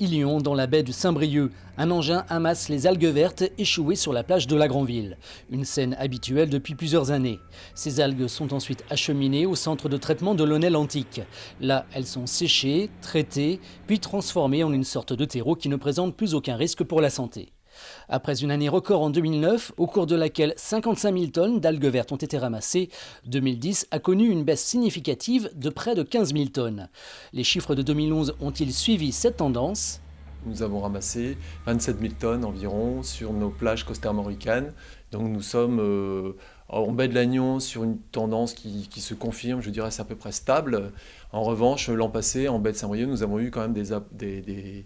Illion, dans la baie du Saint-Brieuc, un engin amasse les algues vertes échouées sur la plage de la Granville. Une scène habituelle depuis plusieurs années. Ces algues sont ensuite acheminées au centre de traitement de l'Aunel Antique. Là, elles sont séchées, traitées, puis transformées en une sorte de terreau qui ne présente plus aucun risque pour la santé. Après une année record en 2009, au cours de laquelle 55 000 tonnes d'algues vertes ont été ramassées, 2010 a connu une baisse significative de près de 15 000 tonnes. Les chiffres de 2011 ont-ils suivi cette tendance ? Nous avons ramassé 27 000 tonnes environ sur nos plages costarmoricaines. Donc nous sommes en baie de Lannion sur une tendance qui se confirme, je dirais c'est à peu près stable. En revanche, l'an passé, en baie de Saint-Brieuc, nous avons eu quand même des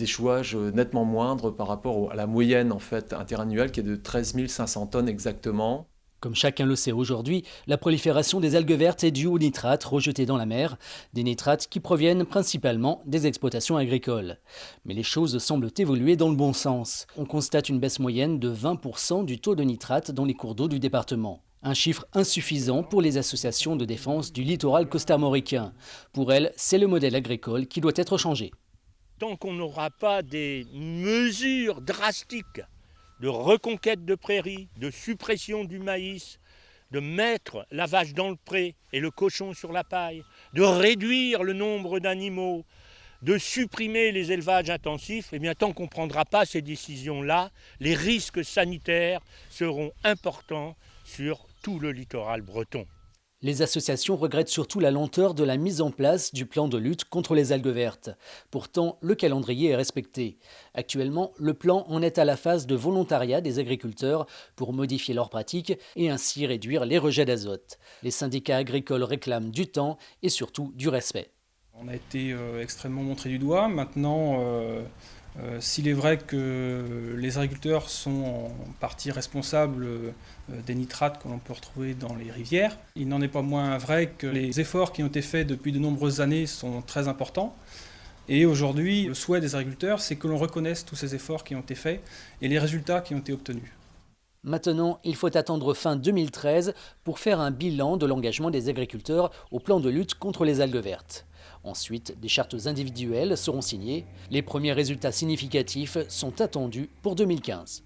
échouages nettement moindres par rapport à la moyenne en fait, interannuelle qui est de 13 500 tonnes exactement. Comme chacun le sait aujourd'hui, la prolifération des algues vertes est due aux nitrates rejetés dans la mer, des nitrates qui proviennent principalement des exploitations agricoles. Mais les choses semblent évoluer dans le bon sens. On constate une baisse moyenne de 20% du taux de nitrates dans les cours d'eau du département. Un chiffre insuffisant pour les associations de défense du littoral costarmoricain. Pour elles, c'est le modèle agricole qui doit être changé. Tant qu'on n'aura pas des mesures drastiques de reconquête de prairies, de suppression du maïs, de mettre la vache dans le pré et le cochon sur la paille, de réduire le nombre d'animaux, de supprimer les élevages intensifs, et bien tant qu'on ne prendra pas ces décisions-là, les risques sanitaires seront importants sur tout le littoral breton. Les associations regrettent surtout la lenteur de la mise en place du plan de lutte contre les algues vertes. Pourtant, le calendrier est respecté. Actuellement, le plan en est à la phase de volontariat des agriculteurs pour modifier leurs pratiques et ainsi réduire les rejets d'azote. Les syndicats agricoles réclament du temps et surtout du respect. On a été extrêmement montré du doigt. Maintenant, s'il est vrai que les agriculteurs sont en partie responsables des nitrates que l'on peut retrouver dans les rivières, il n'en est pas moins vrai que les efforts qui ont été faits depuis de nombreuses années sont très importants. Et aujourd'hui, le souhait des agriculteurs, c'est que l'on reconnaisse tous ces efforts qui ont été faits et les résultats qui ont été obtenus. Maintenant, il faut attendre fin 2013 pour faire un bilan de l'engagement des agriculteurs au plan de lutte contre les algues vertes. Ensuite, des chartes individuelles seront signées. Les premiers résultats significatifs sont attendus pour 2015.